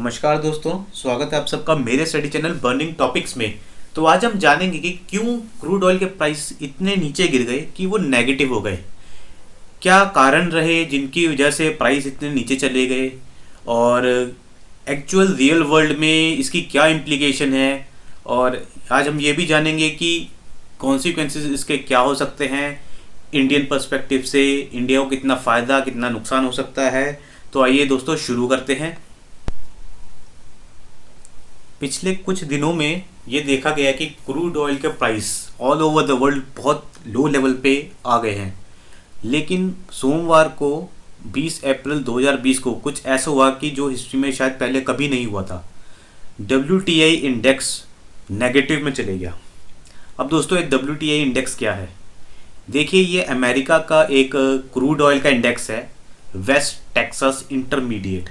नमस्कार दोस्तों, स्वागत है आप सबका मेरे स्टडी चैनल बर्निंग टॉपिक्स में। तो आज हम जानेंगे कि क्यों क्रूड ऑयल के प्राइस इतने नीचे गिर गए कि वो नेगेटिव हो गए। क्या कारण रहे जिनकी वजह से प्राइस इतने नीचे चले गए, और एक्चुअल रियल वर्ल्ड में इसकी क्या इम्प्लीकेशन है। और आज हम ये भी जानेंगे कि कॉन्सिक्वेंसेस इसके क्या हो सकते हैं इंडियन पर्सपेक्टिव से, इंडिया को कितना फ़ायदा कितना नुकसान हो सकता है। तो आइए दोस्तों शुरू करते हैं। पिछले कुछ दिनों में ये देखा गया कि क्रूड ऑयल के price all over the world बहुत लो लेवल पे आ गए हैं। लेकिन सोमवार को 20 अप्रैल 2020 को कुछ ऐसा हुआ कि जो हिस्ट्री में शायद पहले कभी नहीं हुआ था। WTI इंडेक्स नेगेटिव में चले गया। अब दोस्तों ये WTI इंडेक्स क्या है? देखिए, ये अमेरिका का एक क्रूड ऑयल का इंडेक्स है, वेस्ट टेक्सास इंटरमीडिएट।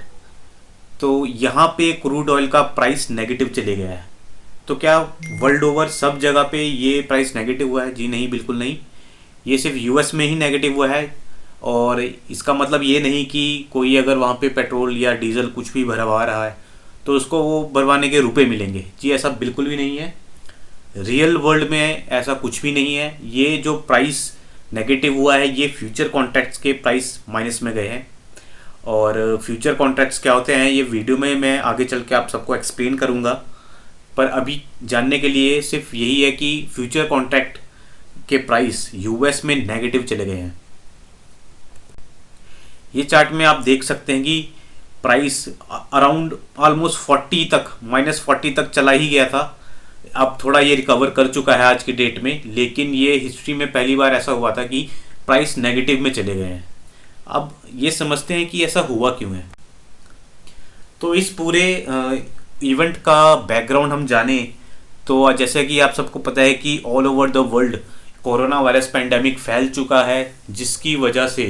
तो यहाँ पे क्रूड ऑयल का प्राइस नेगेटिव चले गया है। तो क्या वर्ल्ड ओवर सब जगह पे ये प्राइस नेगेटिव हुआ है? जी नहीं, बिल्कुल नहीं। ये सिर्फ यूएस में ही नेगेटिव हुआ है। और इसका मतलब ये नहीं कि कोई अगर वहाँ पे पेट्रोल या डीजल कुछ भी भरवा रहा है तो उसको वो भरवाने के रुपए मिलेंगे। जी ऐसा बिल्कुल भी नहीं है। रियल वर्ल्ड में ऐसा कुछ भी नहीं है। ये जो प्राइस नेगेटिव हुआ है ये फ्यूचर कॉन्ट्रैक्ट्स के प्राइस माइनस में गए हैं। और फ्यूचर कॉन्ट्रैक्ट्स क्या होते हैं ये वीडियो में मैं आगे चल के आप सबको एक्सप्लेन करूंगा। पर अभी जानने के लिए सिर्फ यही है कि फ्यूचर कॉन्ट्रैक्ट के प्राइस यूएस में नेगेटिव चले गए हैं। ये चार्ट में आप देख सकते हैं कि प्राइस अराउंड ऑलमोस्ट 40 तक -40 तक चला ही गया था। अब थोड़ा ये रिकवर कर चुका है आज की डेट में, लेकिन ये हिस्ट्री में पहली बार ऐसा हुआ था कि प्राइस नेगेटिव में चले गए हैं। अब ये समझते हैं कि ऐसा हुआ क्यों है। तो इस पूरे इवेंट का बैकग्राउंड हम जाने तो जैसे कि आप सबको पता है कि all over the world corona virus pandemic फैल चुका है, जिसकी वजह से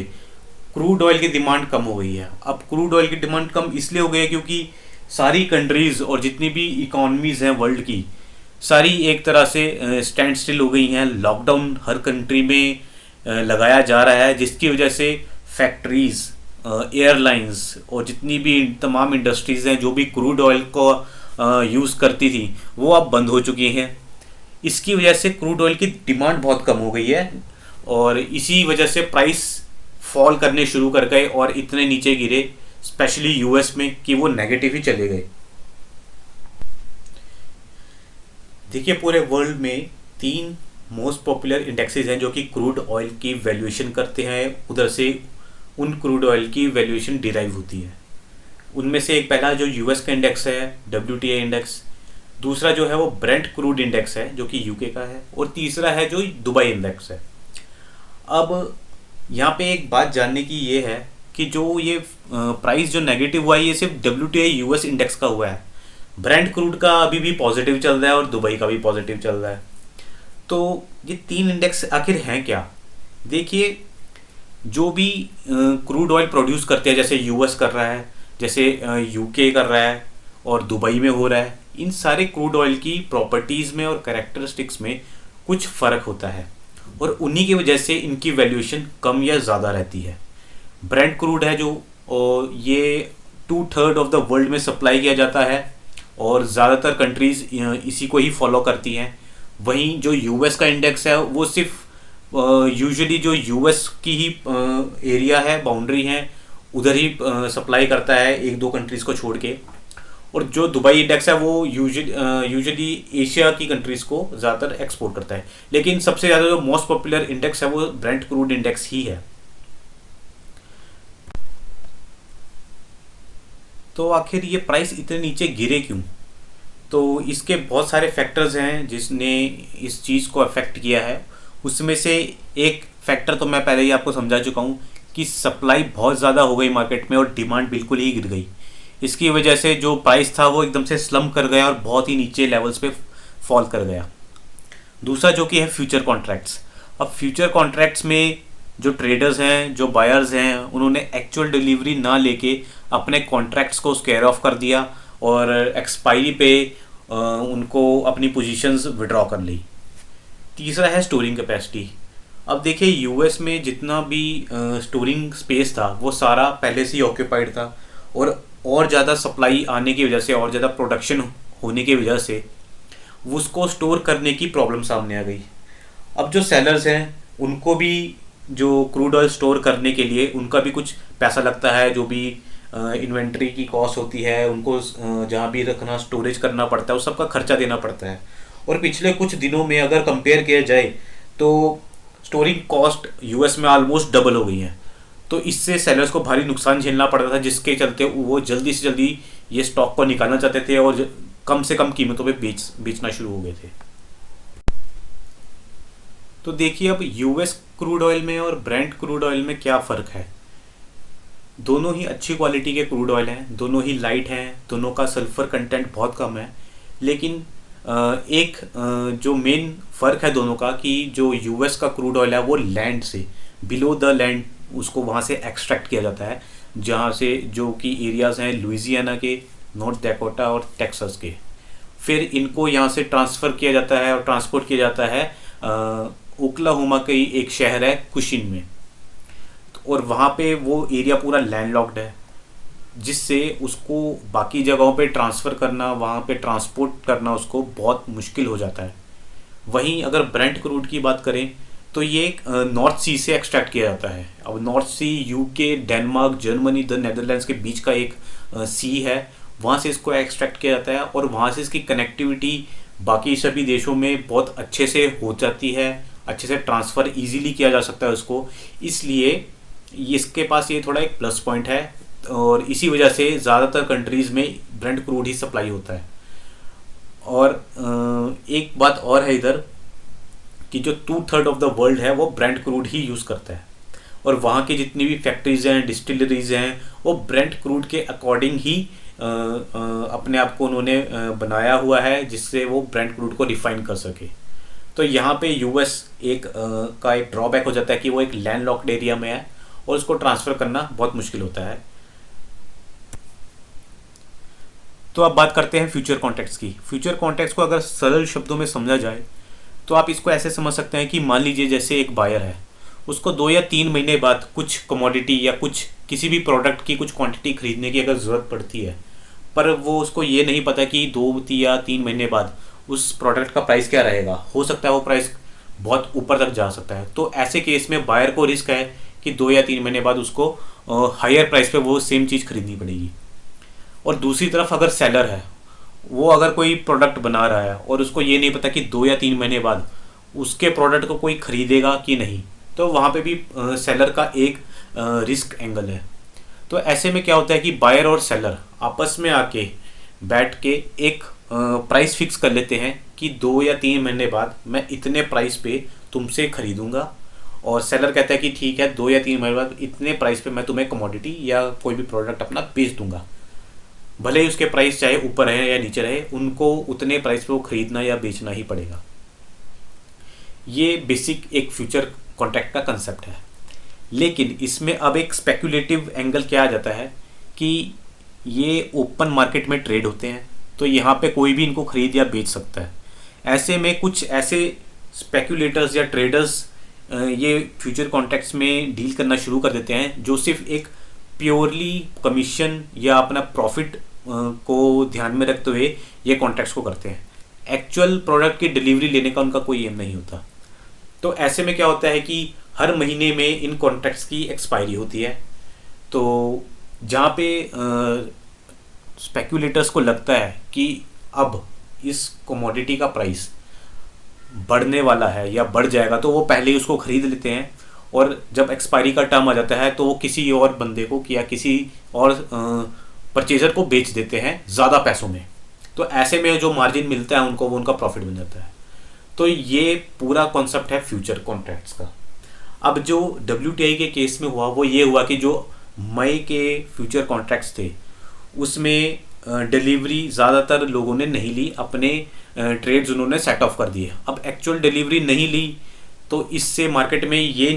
क्रूड ऑयल की डिमांड कम हो गई है। अब क्रूड ऑयल की डिमांड कम इसलिए हो गई है क्योंकि सारी कंट्रीज़ और जितनी भी इकोनॉमीज़ हैं वर्ल्ड की, सारी एक तरह से स्टैंड स्टिल हो गई हैं। लॉकडाउन हर कंट्री में लगाया जा रहा है, जिसकी वजह से फैक्ट्रीज़, एयरलाइंस और जितनी भी तमाम इंडस्ट्रीज़ हैं जो भी क्रूड ऑयल को यूज़ करती थी वो अब बंद हो चुकी हैं। इसकी वजह से क्रूड ऑयल की डिमांड बहुत कम हो गई है और इसी वजह से प्राइस फॉल करने शुरू कर गए और इतने नीचे गिरे, स्पेशली यूएस में, कि वो नेगेटिव ही चले गए। देखिए, पूरे वर्ल्ड में 3 मोस्ट पॉपुलर इंडेक्सेस हैं जो कि क्रूड ऑयल की वैल्यूएशन करते हैं। उधर से उन क्रूड ऑयल की वैल्यूएशन डिराइव होती है। उनमें से एक पहला जो यूएस का इंडेक्स है WTI इंडेक्स, दूसरा जो है वो ब्रेंट क्रूड इंडेक्स है जो कि यूके का है, और तीसरा है जो दुबई इंडेक्स है। अब यहाँ पे एक बात जानने की ये है कि जो ये प्राइस जो नेगेटिव हुआ है ये सिर्फ WTI यूएस इंडेक्स का हुआ है। ब्रेंट क्रूड का अभी भी पॉजिटिव चल रहा है और दुबई का भी पॉजिटिव चल रहा है। तो ये 3 इंडेक्स आखिर हैं क्या? देखिए, जो भी क्रूड ऑयल प्रोड्यूस करते हैं, जैसे यूएस कर रहा है, जैसे यूके कर रहा है और दुबई में हो रहा है, इन सारे क्रूड ऑयल की प्रॉपर्टीज़ में और कैरेक्टरिस्टिक्स में कुछ फ़र्क होता है और उन्हीं की वजह से इनकी वैल्यूएशन कम या ज़्यादा रहती है। ब्रेंट क्रूड है जो ये 2/3 ऑफ द वर्ल्ड में सप्लाई किया जाता है और ज़्यादातर कंट्रीज़ इसी को ही फॉलो करती हैं। वहीं जो यूएस का इंडेक्स है वो सिर्फ यूजुअली जो यूएस की ही एरिया है, बाउंड्री है, उधर ही सप्लाई करता है 1-2 कंट्रीज़ को छोड़ के। और जो दुबई इंडेक्स है वो यूजुअली एशिया की कंट्रीज़ को ज़्यादातर एक्सपोर्ट करता है। लेकिन सबसे ज़्यादा जो मोस्ट पॉपुलर इंडेक्स है वो ब्रेंट क्रूड इंडेक्स ही है। तो आखिर ये प्राइस इतने नीचे गिरे क्यों? तो इसके बहुत सारे फैक्टर्स हैं जिसने इस चीज़ को अफेक्ट किया है। उसमें से एक फैक्टर तो मैं पहले ही आपको समझा चुका हूँ कि सप्लाई बहुत ज़्यादा हो गई मार्केट में और डिमांड बिल्कुल ही गिर गई। इसकी वजह से जो प्राइस था वो एकदम से स्लम कर गया और बहुत ही नीचे लेवल्स पे फॉल कर गया। दूसरा जो कि है फ्यूचर कॉन्ट्रैक्ट्स। अब फ्यूचर कॉन्ट्रैक्ट्स में जो ट्रेडर्स हैं, जो बायर्स हैं, उन्होंने एक्चुअल डिलीवरी ना लेके अपने कॉन्ट्रैक्ट्स को स्क्वेयर ऑफ कर दिया और एक्सपायरी पे उनको अपनी पोजीशंस विड्रॉ कर ली। तीसरा है स्टोरिंग कैपेसिटी। अब देखिए, यूएस में जितना भी स्टोरिंग स्पेस था वो सारा पहले से ही ऑक्यूपाइड था और ज़्यादा सप्लाई आने की वजह से और ज़्यादा प्रोडक्शन होने की वजह से उसको स्टोर करने की प्रॉब्लम सामने आ गई। अब जो सेलर्स हैं उनको भी जो क्रूड ऑयल स्टोर करने के लिए उनका भी कुछ पैसा लगता है, जो भी इन्वेंट्री की कॉस्ट होती है, उनको जहाँ भी रखना स्टोरेज करना पड़ता है, उस सबका खर्चा देना पड़ता है। और पिछले कुछ दिनों में अगर कंपेयर किया जाए तो स्टोरिंग कॉस्ट यूएस में ऑलमोस्ट डबल हो गई है। तो इससे सेलर्स को भारी नुकसान झेलना पड़ता था, जिसके चलते वो जल्दी से जल्दी ये स्टॉक को निकालना चाहते थे और कम से कम कीमतों पे बेचना शुरू हो गए थे। तो देखिए अब यूएस क्रूड ऑयल में और ब्रेंट क्रूड ऑयल में क्या फ़र्क है। दोनों ही अच्छी क्वालिटी के क्रूड ऑयल हैं, दोनों ही लाइट हैं, दोनों का सल्फर कंटेंट बहुत कम है। लेकिन एक जो मेन फ़र्क है दोनों का कि जो यूएस का क्रूड ऑयल है वो लैंड से बिलो द लैंड उसको वहाँ से एक्सट्रैक्ट किया जाता है, जहाँ से जो कि एरियाज़ हैं लुइसियाना के, नॉर्थ डैकोटा और टेक्सास के। फिर इनको यहाँ से ट्रांसफ़र किया जाता है और ट्रांसपोर्ट किया जाता है ओक्लाहोमा के एक शहर है कुशिन में। और वहाँ पे वो एरिया पूरा लैंडलॉक्ड है, जिससे उसको बाकी जगहों पे ट्रांसफ़र करना, वहाँ पे ट्रांसपोर्ट करना उसको बहुत मुश्किल हो जाता है। वहीं अगर ब्रेंट क्रूड की बात करें तो ये नॉर्थ सी से एक्सट्रैक्ट किया जाता है। अब North Sea UK, Denmark, Germany, the Netherlands के बीच का एक सी है, वहाँ से इसको एक्सट्रैक्ट किया जाता है और वहाँ से इसकी कनेक्टिविटी बाकी सभी देशों में बहुत अच्छे से हो जाती है, अच्छे से ट्रांसफ़र इजीली किया जा सकता है उसको। इसलिए इसके पास ये थोड़ा एक प्लस पॉइंट है और इसी वजह से ज़्यादातर कंट्रीज़ में ब्रेंट क्रूड ही सप्लाई होता है। और एक बात और है इधर कि जो 2/3 ऑफ द वर्ल्ड है वो ब्रेंट क्रूड ही यूज़ करता है और वहाँ की जितनी भी फैक्ट्रीज़ हैं, डिस्टिलरीज़ हैं, वो ब्रेंट क्रूड के अकॉर्डिंग ही अपने आप को उन्होंने बनाया हुआ है, जिससे वो ब्रेंट क्रूड को रिफाइन कर सके। तो यहाँ पे यूएस का एक ड्रॉबैक हो जाता है कि वो एक लैंड लॉक्ड एरिया में है और उसको ट्रांसफ़र करना बहुत मुश्किल होता है। तो अब बात करते हैं फ्यूचर कॉन्ट्रैक्ट्स की। फ्यूचर कॉन्ट्रैक्ट्स को अगर सरल शब्दों में समझा जाए तो आप इसको ऐसे समझ सकते हैं कि मान लीजिए जैसे एक बायर है, उसको 2 या 3 महीने बाद कुछ कमोडिटी या कुछ किसी भी प्रोडक्ट की कुछ क्वांटिटी खरीदने की अगर ज़रूरत पड़ती है, पर वो उसको ये नहीं पता कि 2 या 3 महीने बाद उस प्रोडक्ट का प्राइस क्या रहेगा। हो सकता है वो प्राइस बहुत ऊपर तक जा सकता है। तो ऐसे केस में बायर को रिस्क है कि 2 या 3 महीने बाद उसको हायर प्राइस पे वो सेम चीज़ खरीदनी पड़ेगी। और दूसरी तरफ अगर सेलर है, वो अगर कोई प्रोडक्ट बना रहा है और उसको ये नहीं पता कि 2 या 3 महीने बाद उसके प्रोडक्ट को कोई खरीदेगा कि नहीं, तो वहाँ पे भी सेलर का एक रिस्क एंगल है। तो ऐसे में क्या होता है कि बायर और सेलर आपस में आके बैठ के एक प्राइस फिक्स कर लेते हैं कि 2 या 3 महीने बाद मैं इतने प्राइस पे तुमसे खरीदूंगा, और सेलर कहता है कि ठीक है 2 या 3 महीने बाद इतने प्राइस पे मैं तुम्हें कमोडिटी या कोई भी प्रोडक्ट अपना बेच दूंगा। भले ही उसके प्राइस चाहे ऊपर रहे या नीचे रहे, उनको उतने प्राइस पे वो खरीदना या बेचना ही पड़ेगा। ये बेसिक एक फ्यूचर कॉन्ट्रैक्ट का कंसेप्ट है। लेकिन इसमें अब एक स्पेक्यूलेटिव एंगल क्या आ जाता है कि ये ओपन मार्केट में ट्रेड होते हैं, तो यहाँ पे कोई भी इनको खरीद या बेच सकता है। ऐसे में कुछ ऐसे स्पेक्यूलेटर्स या ट्रेडर्स ये फ्यूचर कॉन्ट्रैक्ट्स में डील करना शुरू कर देते हैं, जो सिर्फ एक प्योरली कमीशन या अपना प्रॉफिट को ध्यान में रखते हुए ये कॉन्ट्रैक्ट्स को करते हैं। एक्चुअल प्रोडक्ट की डिलीवरी लेने का उनका कोई एम नहीं होता। तो ऐसे में क्या होता है कि हर महीने में इन कॉन्ट्रैक्ट्स की एक्सपायरी होती है। तो जहाँ पे स्पेक्यूलेटर्स को लगता है कि अब इस कमोडिटी का प्राइस बढ़ने वाला है या बढ़ जाएगा, तो वो पहले ही उसको खरीद लेते हैं और जब एक्सपायरी का टर्म आ जाता है तो वो किसी और बंदे को या किसी और परचेजर को बेच देते हैं ज़्यादा पैसों में। तो ऐसे में जो मार्जिन मिलता है उनको, वो उनका प्रॉफिट बन जाता है। तो ये पूरा कॉन्सेप्ट है फ्यूचर कॉन्ट्रैक्ट्स का। अब जो WTI के केस में हुआ वो ये हुआ कि जो मई के फ्यूचर कॉन्ट्रैक्ट्स थे उसमें डिलीवरी ज़्यादातर लोगों ने नहीं ली, अपने ट्रेड्स उन्होंने सेट ऑफ कर दिए। अब एक्चुअल डिलीवरी नहीं ली तो इससे मार्केट में ये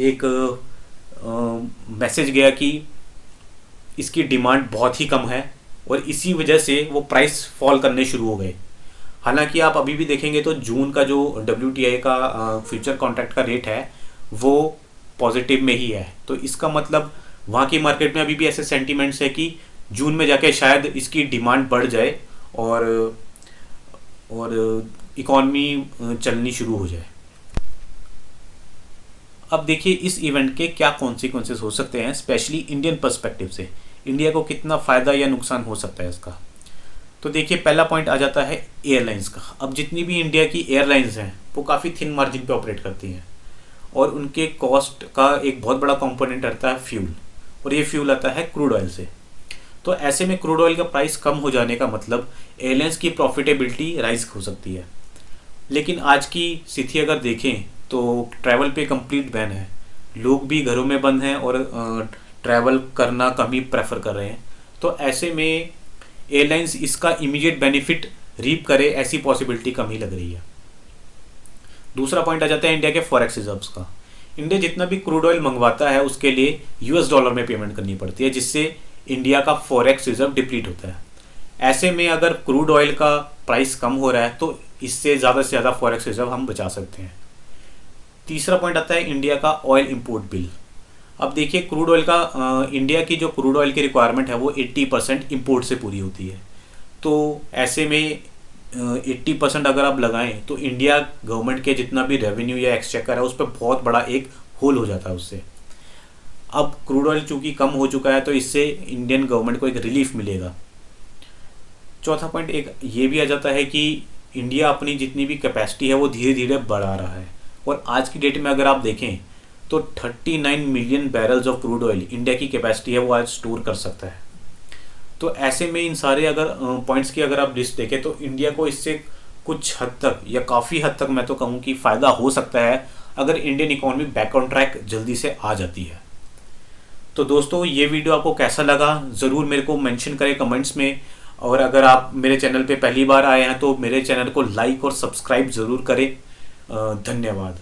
एक मैसेज गया कि इसकी डिमांड बहुत ही कम है और इसी वजह से वो प्राइस फॉल करने शुरू हो गए। हालांकि आप अभी भी देखेंगे तो जून का जो WTI का फ्यूचर कॉन्ट्रैक्ट का रेट है वो पॉजिटिव में ही है। तो इसका मतलब वहाँ की मार्केट में अभी भी ऐसे सेंटीमेंट्स है कि जून में जाके शायद इसकी डिमांड बढ़ जाए और इकॉनमी चलनी शुरू हो जाए। अब देखिए इस इवेंट के क्या कॉन्सिक्वेंसेस हो सकते हैं, स्पेशली इंडियन पर्सपेक्टिव से। इंडिया को कितना फ़ायदा या नुकसान हो सकता है इसका। तो देखिए पहला पॉइंट आ जाता है एयरलाइंस का। अब जितनी भी इंडिया की एयरलाइंस हैं वो काफ़ी थिन मार्जिन पे ऑपरेट करती हैं और उनके कॉस्ट का एक बहुत बड़ा कंपोनेंट रहता है फ्यूल, और ये फ्यूल आता है क्रूड ऑयल से। तो ऐसे में क्रूड ऑयल का प्राइस कम हो जाने का मतलब एयरलाइंस की प्रॉफिटेबिलिटी राइज हो सकती है। लेकिन आज की स्थिति अगर देखें तो ट्रैवल पे कंप्लीट बैन है, लोग भी घरों में बंद हैं और ट्रैवल करना कम ही प्रेफर कर रहे हैं। तो ऐसे में एयरलाइंस इसका इमीडिएट बेनिफिट रीप करे ऐसी पॉसिबिलिटी कम ही लग रही है। दूसरा पॉइंट आ जाता है इंडिया के फॉरेक्स रिजर्व्स का। इंडिया जितना भी क्रूड ऑयल मंगवाता है उसके लिए यूएस डॉलर में पेमेंट करनी पड़ती है, जिससे इंडिया का फॉरेक्स रिजर्व डिप्लीट होता है। ऐसे में अगर क्रूड ऑयल का प्राइस कम हो रहा है तो इससे ज़्यादा से ज़्यादा फॉरेक्स रिजर्व हम बचा सकते हैं। तीसरा पॉइंट आता है इंडिया का ऑयल इंपोर्ट बिल। अब देखिए क्रूड ऑयल का इंडिया की जो क्रूड ऑयल की रिक्वायरमेंट है वो 80% इम्पोर्ट से पूरी होती है। तो ऐसे में 80% अगर आप लगाएं तो इंडिया गवर्नमेंट के जितना भी रेवेन्यू या एक्सचेकर है उस पर बहुत बड़ा एक होल हो जाता है उससे। अब क्रूड ऑयल चूँकि कम हो चुका है तो इससे इंडियन गवर्नमेंट को एक रिलीफ मिलेगा। चौथा पॉइंट एक ये भी आ जाता है कि इंडिया अपनी जितनी भी कैपेसिटी है वो धीरे धीरे बढ़ा रहा है, और आज की डेट में अगर आप देखें तो 39 million barrels of crude oil India की कैपेसिटी है वो आज स्टोर कर सकता है। तो ऐसे में इन सारे अगर पॉइंट्स की अगर आप लिस्ट देखें तो इंडिया को इससे कुछ हद तक या काफ़ी हद तक मैं तो कहूँ कि फ़ायदा हो सकता है अगर Indian economy back on track जल्दी से आ जाती है। तो दोस्तों ये वीडियो आपको कैसा लगा ज़रूर मेरे को मेंशन करें कमेंट्स में, और अगर आप मेरे चैनल पे पहली बार आए हैं तो मेरे चैनल को लाइक और सब्सक्राइब ज़रूर करें। धन्यवाद।